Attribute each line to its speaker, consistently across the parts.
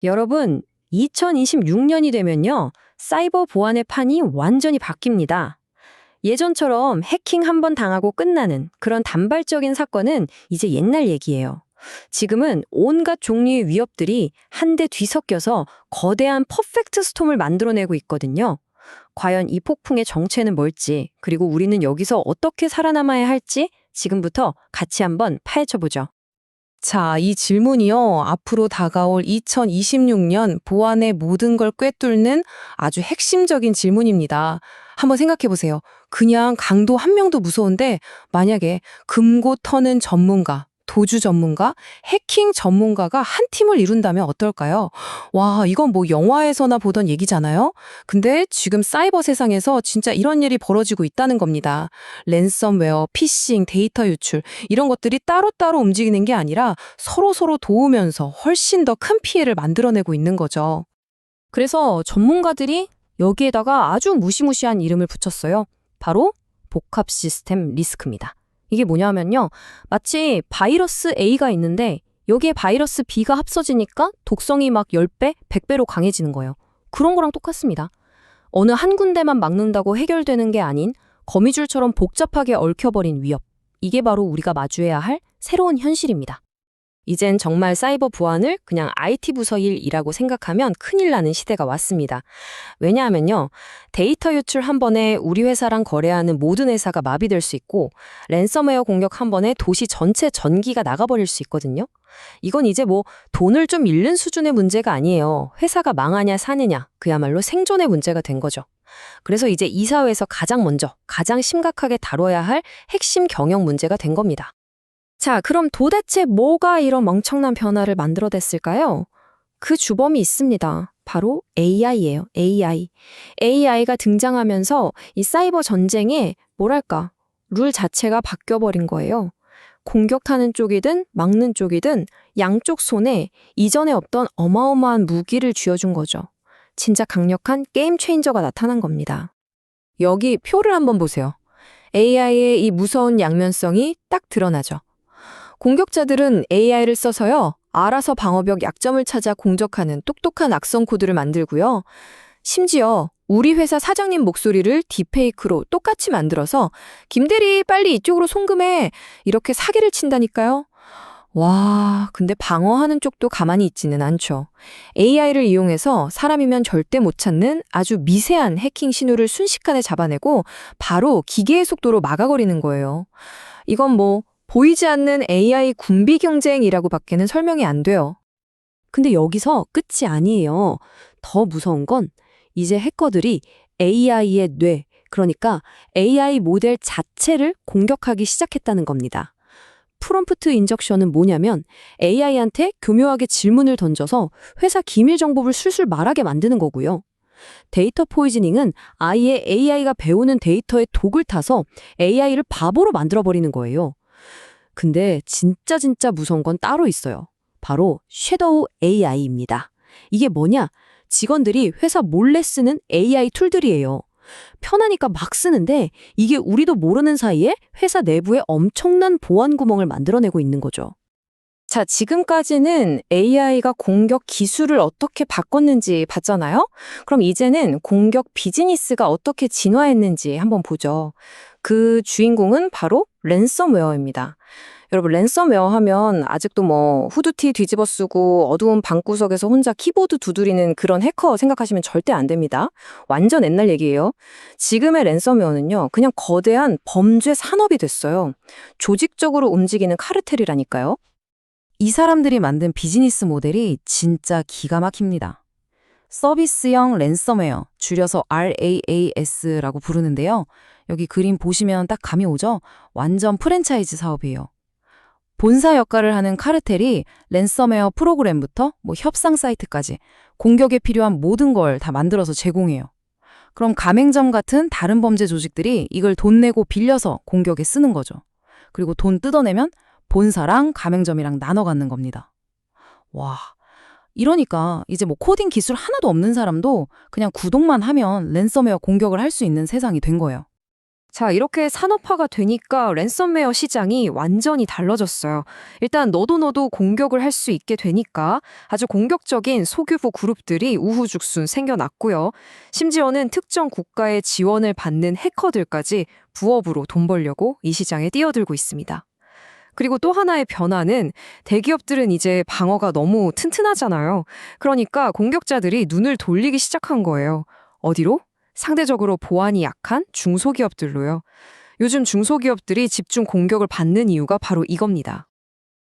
Speaker 1: 여러분, 2026년이 되면요, 사이버 보안의 판이 완전히 바뀝니다. 예전처럼 해킹 한 번 당하고 끝나는 그런 단발적인 사건은 이제 옛날 얘기예요. 지금은 온갖 종류의 위협들이 한데 뒤섞여서 거대한 퍼펙트 스톰을 만들어내고 있거든요. 과연 이 폭풍의 정체는 뭘지, 그리고 우리는 여기서 어떻게 살아남아야 할지 지금부터 같이 한번 파헤쳐보죠.
Speaker 2: 자, 이 질문이요. 앞으로 다가올 2026년 보안의 모든 걸 꿰뚫는 아주 핵심적인 질문입니다. 한번 생각해 보세요. 그냥 강도 한 명도 무서운데 만약에 금고 터는 전문가, 도주 전문가, 해킹 전문가가 한 팀을 이룬다면 어떨까요? 와, 이건 뭐 영화에서나 보던 얘기잖아요? 근데 지금 사이버 세상에서 진짜 이런 일이 벌어지고 있다는 겁니다. 랜섬웨어, 피싱, 데이터 유출, 이런 것들이 따로따로 움직이는 게 아니라 서로서로 도우면서 훨씬 더 큰 피해를 만들어내고 있는 거죠.
Speaker 1: 그래서 전문가들이 여기에다가 아주 무시무시한 이름을 붙였어요. 바로 복합 시스템 리스크입니다. 이게 뭐냐면요. 마치 바이러스 A가 있는데 여기에 바이러스 B가 합쳐지니까 독성이 막 10배, 100배로 강해지는 거예요. 그런 거랑 똑같습니다. 어느 한 군데만 막는다고 해결되는 게 아닌 거미줄처럼 복잡하게 얽혀버린 위협. 이게 바로 우리가 마주해야 할 새로운 현실입니다. 이젠 정말 사이버 보안을 그냥 IT 부서 일이라고 생각하면 큰일 나는 시대가 왔습니다. 왜냐하면요, 데이터 유출 한 번에 우리 회사랑 거래하는 모든 회사가 마비될 수 있고, 랜섬웨어 공격 한 번에 도시 전체 전기가 나가버릴 수 있거든요. 이건 이제 뭐 돈을 좀 잃는 수준의 문제가 아니에요. 회사가 망하냐 사느냐, 그야말로 생존의 문제가 된 거죠. 그래서 이제 이 사회에서 가장 먼저, 가장 심각하게 다뤄야 할 핵심 경영 문제가 된 겁니다. 자, 그럼 도대체 뭐가 이런 멍청난 변화를 만들어냈을까요? 그 주범이 있습니다. 바로 AI예요. AI. AI가 등장하면서 이 사이버 전쟁의 뭐랄까, 룰 자체가 바뀌어버린 거예요. 공격하는 쪽이든 막는 쪽이든 양쪽 손에 이전에 없던 어마어마한 무기를 쥐어준 거죠. 진짜 강력한 게임 체인저가 나타난 겁니다. 여기 표를 한번 보세요. AI의 이 무서운 양면성이 딱 드러나죠. 공격자들은 AI를 써서요, 알아서 방어벽 약점을 찾아 공격하는 똑똑한 악성 코드를 만들고요. 심지어 우리 회사 사장님 목소리를 딥페이크로 똑같이 만들어서 김대리 빨리 이쪽으로 송금해, 이렇게 사기를 친다니까요. 와, 근데 방어하는 쪽도 가만히 있지는 않죠. AI를 이용해서 사람이면 절대 못 찾는 아주 미세한 해킹 신호를 순식간에 잡아내고 바로 기계의 속도로 막아버리는 거예요. 이건 뭐 보이지 않는 AI 군비 경쟁이라고 밖에는 설명이 안 돼요. 근데 여기서 끝이 아니에요. 더 무서운 건 이제 해커들이 AI의 뇌, 그러니까 AI 모델 자체를 공격하기 시작했다는 겁니다. 프롬프트 인젝션은 뭐냐면 AI한테 교묘하게 질문을 던져서 회사 기밀 정보를 술술 말하게 만드는 거고요. 데이터 포이즈닝은 아예 AI가 배우는 데이터에 독을 타서 AI를 바보로 만들어버리는 거예요. 근데 진짜 무서운 건 따로 있어요. 바로 섀도우 AI입니다. 이게 뭐냐? 직원들이 회사 몰래 쓰는 AI 툴들이에요. 편하니까 막 쓰는데 이게 우리도 모르는 사이에 회사 내부에 엄청난 보안 구멍을 만들어내고 있는 거죠. 자, 지금까지는 AI가 공격 기술을 어떻게 바꿨는지 봤잖아요? 그럼 이제는 공격 비즈니스가 어떻게 진화했는지 한번 보죠. 그 주인공은 바로 랜섬웨어입니다. 여러분, 랜섬웨어 하면 아직도 뭐 후드티 뒤집어 쓰고 어두운 방구석에서 혼자 키보드 두드리는 그런 해커 생각하시면 절대 안 됩니다. 완전 옛날 얘기예요. 지금의 랜섬웨어는요, 그냥 거대한 범죄 산업이 됐어요. 조직적으로 움직이는 카르텔이라니까요. 이 사람들이 만든 비즈니스 모델이 진짜 기가 막힙니다. 서비스형 랜섬웨어, 줄여서 RAAS라고 부르는데요. 여기 그림 보시면 딱 감이 오죠? 완전 프랜차이즈 사업이에요. 본사 역할을 하는 카르텔이 랜섬웨어 프로그램부터 뭐 협상 사이트까지 공격에 필요한 모든 걸 다 만들어서 제공해요. 그럼 가맹점 같은 다른 범죄 조직들이 이걸 돈 내고 빌려서 공격에 쓰는 거죠. 그리고 돈 뜯어내면 본사랑 가맹점이랑 나눠 갖는 겁니다. 와, 이러니까 이제 뭐 코딩 기술 하나도 없는 사람도 그냥 구독만 하면 랜섬웨어 공격을 할 수 있는 세상이 된 거예요. 자, 이렇게 산업화가 되니까 랜섬웨어 시장이 완전히 달라졌어요. 일단 너도 공격을 할 수 있게 되니까 아주 공격적인 소규모 그룹들이 우후죽순 생겨났고요. 심지어는 특정 국가의 지원을 받는 해커들까지 부업으로 돈 벌려고 이 시장에 뛰어들고 있습니다. 그리고 또 하나의 변화는 대기업들은 이제 방어가 너무 튼튼하잖아요. 그러니까 공격자들이 눈을 돌리기 시작한 거예요. 어디로? 상대적으로 보안이 약한 중소기업들로요. 요즘 중소기업들이 집중 공격을 받는 이유가 바로 이겁니다.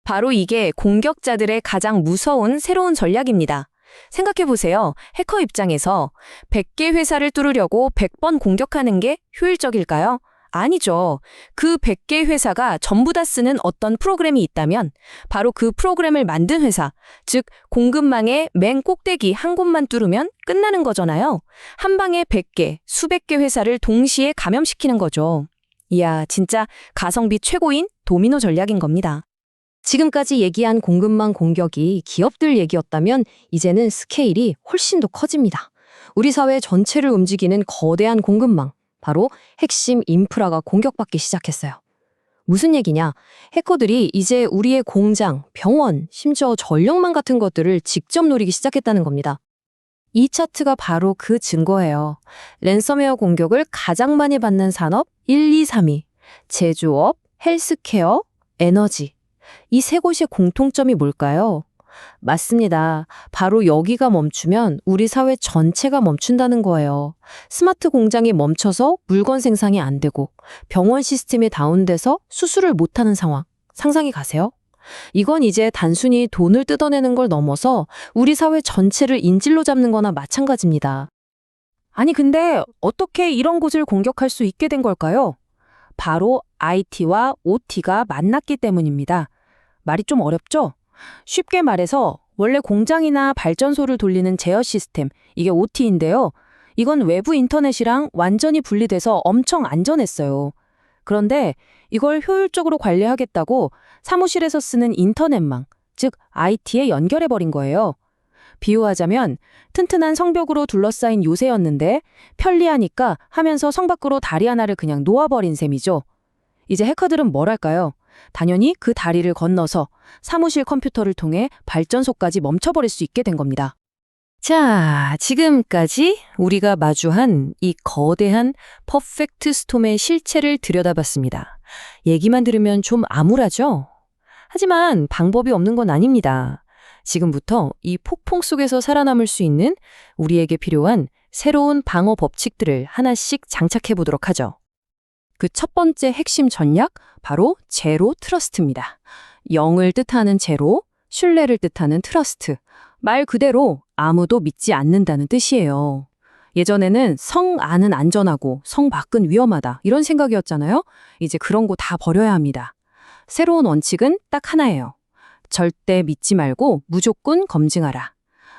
Speaker 1: 바로 이게 공격자들의 가장 무서운 새로운 전략입니다. 생각해보세요. 해커 입장에서 100개 회사를 뚫으려고 100번 공격하는 게 효율적일까요? 아니죠. 그 100개 회사가 전부 다 쓰는 어떤 프로그램이 있다면 바로 그 프로그램을 만든 회사, 즉 공급망의 맨 꼭대기 한 곳만 뚫으면 끝나는 거잖아요. 한 방에 100개, 수백 개 회사를 동시에 감염시키는 거죠. 이야, 진짜 가성비 최고인 도미노 전략인 겁니다. 지금까지 얘기한 공급망 공격이 기업들 얘기였다면 이제는 스케일이 훨씬 더 커집니다. 우리 사회 전체를 움직이는 거대한 공급망, 바로 핵심 인프라가 공격받기 시작했어요. 무슨 얘기냐? 해커들이 이제 우리의 공장, 병원, 심지어 전력망 같은 것들을 직접 노리기 시작했다는 겁니다. 이 차트가 바로 그 증거예요. 랜섬웨어 공격을 가장 많이 받는 산업 1, 2, 3위. 제조업, 헬스케어, 에너지. 이 세 곳의 공통점이 뭘까요? 맞습니다. 바로 여기가 멈추면 우리 사회 전체가 멈춘다는 거예요. 스마트 공장이 멈춰서 물건 생산이 안 되고 병원 시스템이 다운돼서 수술을 못하는 상황. 상상이 가세요? 이건 이제 단순히 돈을 뜯어내는 걸 넘어서 우리 사회 전체를 인질로 잡는 거나 마찬가지입니다. 아니 근데 어떻게 이런 곳을 공격할 수 있게 된 걸까요? 바로 IT와 OT가 만났기 때문입니다. 말이 좀 어렵죠? 쉽게 말해서 원래 공장이나 발전소를 돌리는 제어 시스템, 이게 OT인데요. 이건 외부 인터넷이랑 완전히 분리돼서 엄청 안전했어요. 그런데 이걸 효율적으로 관리하겠다고 사무실에서 쓰는 인터넷망, 즉 IT에 연결해버린 거예요. 비유하자면 튼튼한 성벽으로 둘러싸인 요새였는데 편리하니까 하면서 성 밖으로 다리 하나를 그냥 놓아버린 셈이죠. 이제 해커들은 뭘 할까요? 당연히 그 다리를 건너서 사무실 컴퓨터를 통해 발전소까지 멈춰버릴 수 있게 된 겁니다. 자, 지금까지 우리가 마주한 이 거대한 퍼펙트 스톰의 실체를 들여다봤습니다. 얘기만 들으면 좀 암울하죠? 하지만 방법이 없는 건 아닙니다. 지금부터 이 폭풍 속에서 살아남을 수 있는 우리에게 필요한 새로운 방어 법칙들을 하나씩 장착해 보도록 하죠. 그 첫 번째 핵심 전략, 바로 제로 트러스트입니다. 0을 뜻하는 제로, 신뢰를 뜻하는 트러스트. 말 그대로 아무도 믿지 않는다는 뜻이에요. 예전에는 성 안은 안전하고 성 밖은 위험하다 이런 생각이었잖아요. 이제 그런 거 다 버려야 합니다. 새로운 원칙은 딱 하나예요. 절대 믿지 말고 무조건 검증하라.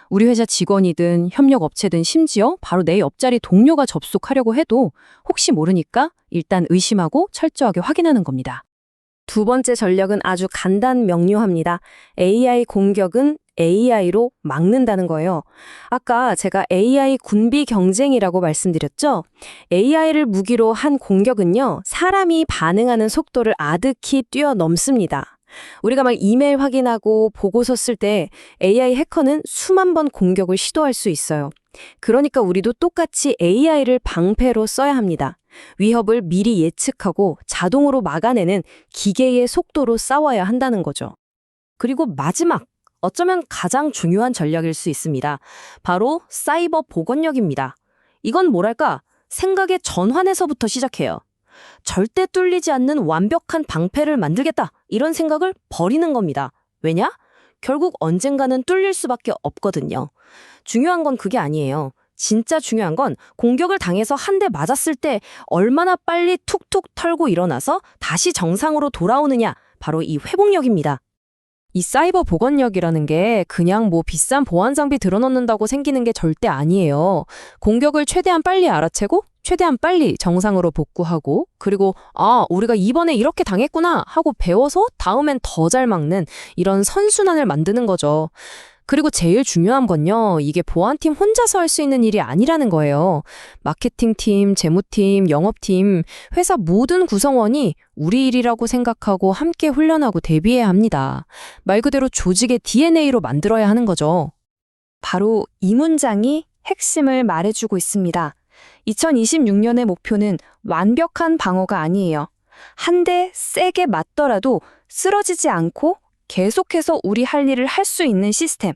Speaker 1: 우리 회사 직원이든 협력업체든 심지어 바로 내 옆자리 동료가 접속하려고 해도 혹시 모르니까 일단 의심하고 철저하게 확인하는 겁니다. 두 번째 전략은 아주 간단 명료합니다. AI 공격은 AI로 막는다는 거예요. 아까 제가 AI 군비 경쟁이라고 말씀드렸죠? AI를 무기로 한 공격은요, 사람이 반응하는 속도를 아득히 뛰어넘습니다. 우리가 막 이메일 확인하고 보고서 쓸 때 AI 해커는 수만 번 공격을 시도할 수 있어요. 그러니까 우리도 똑같이 AI를 방패로 써야 합니다. 위협을 미리 예측하고 자동으로 막아내는 기계의 속도로 싸워야 한다는 거죠. 그리고 마지막, 어쩌면 가장 중요한 전략일 수 있습니다. 바로 사이버 복원력입니다. 이건 뭐랄까, 생각의 전환에서부터 시작해요. 절대 뚫리지 않는 완벽한 방패를 만들겠다, 이런 생각을 버리는 겁니다. 왜냐? 결국 언젠가는 뚫릴 수밖에 없거든요. 중요한 건 그게 아니에요. 진짜 중요한 건 공격을 당해서 한 대 맞았을 때 얼마나 빨리 툭툭 털고 일어나서 다시 정상으로 돌아오느냐, 바로 이 회복력입니다. 이 사이버 복원력이라는 게 그냥 뭐 비싼 보안 장비 들어놓는다고 생기는 게 절대 아니에요. 공격을 최대한 빨리 알아채고 최대한 빨리 정상으로 복구하고, 그리고 우리가 이번에 이렇게 당했구나 하고 배워서 다음엔 더 잘 막는 이런 선순환을 만드는 거죠. 그리고 제일 중요한 건요, 이게 보안팀 혼자서 할 수 있는 일이 아니라는 거예요. 마케팅팀, 재무팀, 영업팀, 회사 모든 구성원이 우리 일이라고 생각하고 함께 훈련하고 대비해야 합니다. 말 그대로 조직의 DNA로 만들어야 하는 거죠.
Speaker 3: 바로 이 문장이 핵심을 말해주고 있습니다. 2026년의 목표는 완벽한 방어가 아니에요. 한 대 세게 맞더라도 쓰러지지 않고 계속해서 우리 할 일을 할 수 있는 시스템.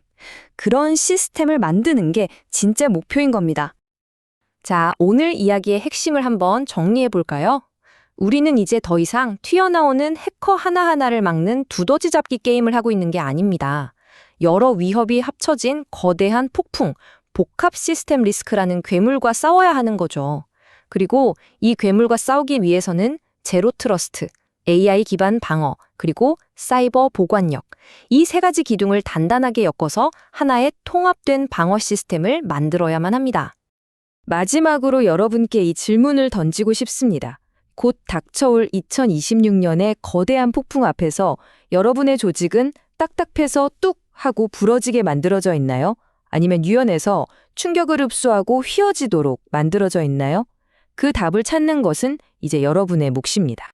Speaker 3: 그런 시스템을 만드는 게 진짜 목표인 겁니다. 자, 오늘 이야기의 핵심을 한번 정리해 볼까요? 우리는 이제 더 이상 튀어나오는 해커 하나하나를 막는 두더지 잡기 게임을 하고 있는 게 아닙니다. 여러 위협이 합쳐진 거대한 폭풍, 복합 시스템 리스크라는 괴물과 싸워야 하는 거죠. 그리고 이 괴물과 싸우기 위해서는 제로 트러스트, AI 기반 방어, 그리고 사이버 보관력, 이 세 가지 기둥을 단단하게 엮어서 하나의 통합된 방어 시스템을 만들어야만 합니다. 마지막으로 여러분께 이 질문을 던지고 싶습니다. 곧 닥쳐올 2026년의 거대한 폭풍 앞에서 여러분의 조직은 딱딱해서 뚝 하고 부러지게 만들어져 있나요? 아니면 유연해서 충격을 흡수하고 휘어지도록 만들어져 있나요? 그 답을 찾는 것은 이제 여러분의 몫입니다.